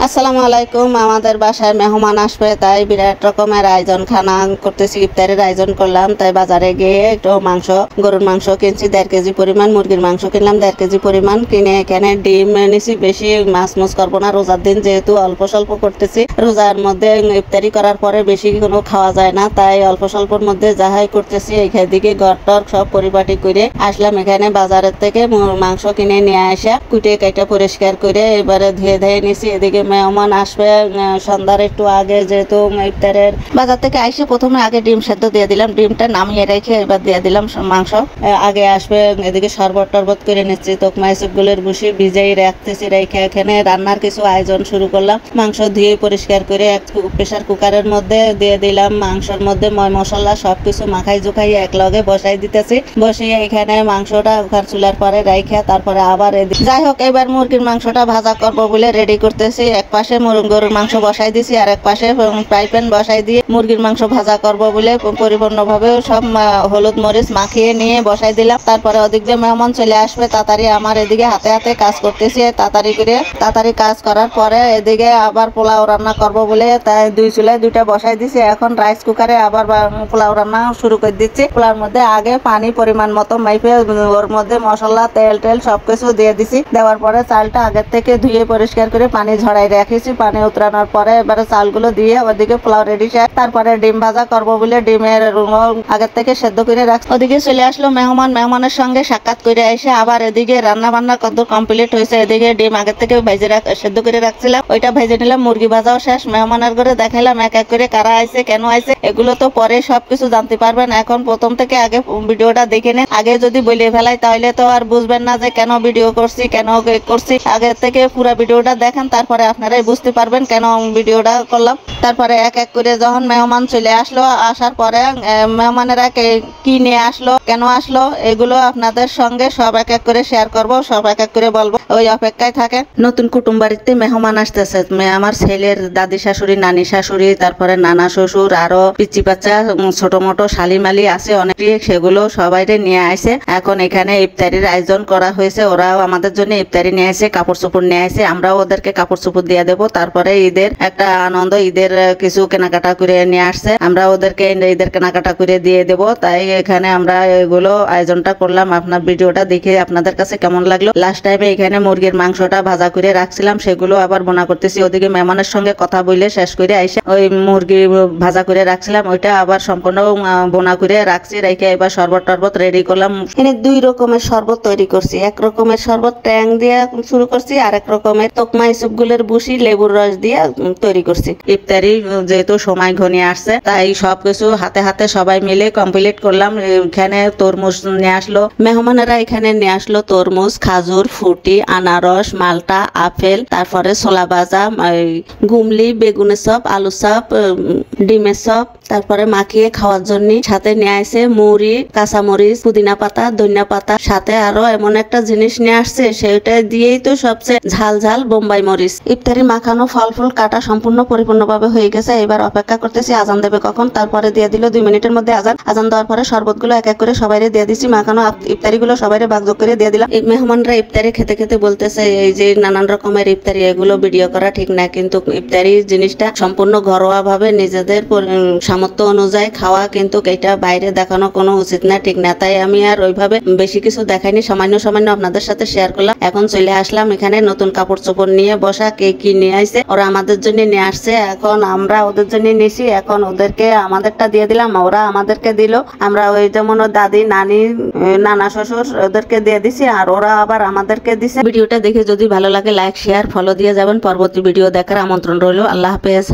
আসসালামু আলাইকুম। আমাদের বাসায় মেহমান আসবে, তাই বিরাট রকমের আয়োজন খানা করতেছি। ইফতারের আয়োজন করলাম, তাই বাজারে গিয়ে একটু মাংস, গরুর মাংস কিনছি 1.5 কেজি পরিমাণ, মুরগির মাংস কিনলাম 1.5 কেজি পরিমাণ, কিনে এখানে ডিম নিছি। বেশি মাছ মুছ করবো না, রোজার দিন যেহেতু অল্প স্বল্প করতেছি। রোজার মধ্যে ইফতারি করার পরে বেশি কোনো খাওয়া যায় না, তাই অল্প স্বল্পর মধ্যে যাহাই করতেছি। এইখান দিকে ঘরটর সব পরিপাটি করে আসলাম। এখানে বাজারের থেকে মাংস কিনে নিয়ে আসা কুটে কাটা পরিষ্কার করে এবারে ধুয়ে ধুয়ে নিছি। এদিকে মেহমান আসবে সন্ধ্যার একটু আগে, যেহেতু ইফতারের বাজার থেকে আইসে প্রথমে আগে ডিম সেদ্ধ দিয়ে দিলাম, ডিমটা নামিয়ে রেখে এবার দিয়ে দিলাম মাংস। আগে আসবে, এদিকে শরবত টরবত করে নিচ্ছি। তোকমা এসবগুলোর বসে ভিজেই রাখতেছি, রেখে এখানে রান্নার কিছু আয়োজন শুরু করলাম। মাংস ধুয়ে পরিষ্কার করে এক প্রেসার কুকারের মধ্যে দিয়ে দিলাম। মাংসের মধ্যে ময় মশলা সবকিছু মাখাই জুখাই এক লগে বসাই দিতেছি। বসিয়ে এখানে মাংসটা ওখান চুলার পরে রাইখা তারপরে আবার যাই হোক, এবার মুরগির মাংসটা ভাজা করবো বলে রেডি করতেছি। এক পাশে গরুর মাংস বসাই দিছি, আর এক পাশে ফ্রাই প্যান বসাই দিয়ে মুরগির মাংস ভাজা করব বলে পরিপূর্ণভাবে সব হলুদ মরিচ মাখিয়ে নিয়ে বসাই দিলাম। তারপরে ওদিক দিয়ে মেহমান চলে আসবে, তাড়াতাড়ি আমার এদিকে হাতে হাতে কাজ করতেছি। তাড়াতাড়ি কাজ করার পরে এদিকে আবার পোলাও রান্না করব বলে তাই 2 চুলায় 2টা বসাই দিছি। এখন রাইস কুকারে আবার পোলাও রান্না শুরু করে দিচ্ছি। পোলাওর মধ্যে আগে পানি পরিমাণ মতো মাইপে ওর মধ্যে মশলা তেল সবকিছু দিয়ে দিছি। দেওয়ার পরে চালটা আগের থেকে ধুয়ে পরিষ্কার করে পানি ঝরাই রেখেছি। পানি উতরানোর পরে এবারে চালগুলো দিয়ে ওদিকে পোলাও রেডি। তারপরে ডিম ভাজা করবো বলে ডিমের আগের থেকে সেদ্ধ করে রাখছি। ওদিকে চলে আসলো মেহমানের সঙ্গে সাক্ষাৎ করে এসে আবার এদিকে রান্না বান্না কত কমপ্লিট হয়েছে। এদিকে ডিম আগের থেকে সেদ্ধ করে রাখছিলাম, ওইটা ভেজে নিলাম। মুরগি ভাজাও শেষ। মেহমানের ঘরে দেখাইলাম এক এক করে কারা আইছে, কেন আইছে, এগুলো তো পরে সবকিছু জানতে পারবেন। এখন প্রথম থেকে আগে ভিডিওটা দেখে নেন। আগে যদি বলে ফেলাই তাহলে তো আর বুঝবেন না যে কেন ভিডিও করছি, কেন করছি। আগের থেকে পুরো ভিডিওটা দেখেন, তারপরে আপনারাই বুঝতে পারবেন কেন ভিডিওটা করলাম। তারপরে এক এক করে যখন মেহমান চলে আসলো, আসার পরে মেহমানেরা কি নিয়ে আসলো, কেন আসলো, এগুলো আপনাদের সঙ্গে সব এক এক করে শেয়ার করব, সব এক এক করে বলবো। ওই অপেক্ষায় থাকেন। নতুন কুটুম বাড়িতে মেহমান আসতেছে। আমার ছেলের দাদি শাশুড়ি, নানি শাশুড়ি, তারপরে নানা শ্বশুর, আরো পিচি বাচ্চা ছোট মোটো শালিমালি আছে অনেক, সেগুলো সবাই নিয়ে আসে। এখন এখানে ইফতারির আয়োজন করা হয়েছে। ওরাও আমাদের জন্য ইফতারি নিয়ে আসে, কাপড় চোপড় নিয়ে আসে। আমরাও ওদেরকে কাপড় চোপড় দিয়ে দেবো। তারপরে ঈদের একটা আনন্দ, ঈদের কিছু কেনাকাটা করে নিয়ে আসছে, আমরা ওদেরকে ঈদের কেনাকাটা করে দিয়ে দেবো। তাই এখানে আমরা এগুলো আয়োজনটা করলাম। আপনার ভিডিওটা দেখে আপনাদের কাছে কেমন লাগলো। লাস্ট টাইমে এখানে মুরগির মাংসটা ভাজা করে রাখছিলাম, সেগুলো আবার বোনা করতেছি। ওদিকে মেহমানের সঙ্গে কথা বলে শেষ করে আইসা ওই মুরগি ভাজা করে রাখছিলাম, ওইটা আবার সম্পূর্ণ বোনা করে রাখছি। রেখে এবার শরবত টরবত রেডি করলাম। এখানে 2 রকমের শরবত তৈরি করছি। এক রকমের শরবত ট্যাং দিয়ে শুরু করছি, আর এক রকমের তোকমা ইসবগুলোর বুসি লেবুর রস দিয়ে তৈরি করছি। ইফতারি যেহেতু সময় ঘনিয়ে আসছে, তাই সবকিছু হাতে হাতে সবাই মিলে কমপ্লিট করলাম। এখানে তরমুজ নিয়ে আসলো মেহমানেরা, এখানে নিয়ে আসলো তরমুজ, খাজুর, ফুটি, আনারস, মালটা, আপেল, তারপরে ছোলা ভাজা, গুমলি, বেগুনের চপ, আলু চপ, ডিমের চপ, তারপরে মাখিয়ে খাওয়ার জন্য সাথে নিয়ে আসে মুড়ি, কাঁচামরিচ, পুদিনা পাতা, ধনিয়া পাতা, সাথে আরো এমন একটা জিনিস নিয়ে আসছে, সেটা দিয়েই তো সবচেয়ে ঝাল ঝাল বোম্বাই মরিচ। ইফতারি মাখানো ফল ফুল কাটা সম্পূর্ণ পরিপূর্ণভাবে হয়ে গেছে। এবার অপেক্ষা করতেছি আজান দেবে কখন। তারপরে দিয়ে দিল 2 মিনিটের মধ্যে আজান দেওয়ার পরে শরবতগুলো এক এক করে সবাই দিয়ে দিচ্ছি। মাখানো ইফতারিগুলো সবাই ভাগযোগ করে দিয়ে দিলাম। এই মেহমানরা ইফতারি খেতে খেতে বলতেছে এই যে নানান রকমের ইফতারি, এগুলো ভিডিও করা ঠিক না, কিন্তু ইফতারি জিনিসটা সম্পূর্ণ ঘরোয়া ভাবে নিজেদের সামর্থ্য অনুযায়ী খাওয়া, কিন্তু এটা বাইরে দেখানো কোনো উচিত না, ঠিক না। তাই আমি আর ওইভাবে বেশি কিছু দেখাইনি, সামান্য আপনাদের সাথে শেয়ার করলাম। এখন চলে আসলাম এখানে নতুন কাপড় চোপড় নিয়ে বসা। কে কি নিয়ে আসছে, ওরা আমাদের জন্য নিয়ে আসছে, এখন আমরা ওদের জন্য নিয়েছি। এখন ওদেরকে আমাদেরটা দিয়ে দিলাম, ওরা আমাদেরকে দিল। আমরা ওই যেমন দাদি, নানি, নানা শ্বশুর ওদেরকে দিয়ে দিছি, আর ওরা আবার আমাদেরকে দিছে। ভিডিওটা দেখে যদি ভালো লাগে লাইক শেয়ার ফলো দিয়ে যাবেন। পরবর্তী ভিডিও দেখার আমন্ত্রণ রইল। আল্লাহ হাফেজ।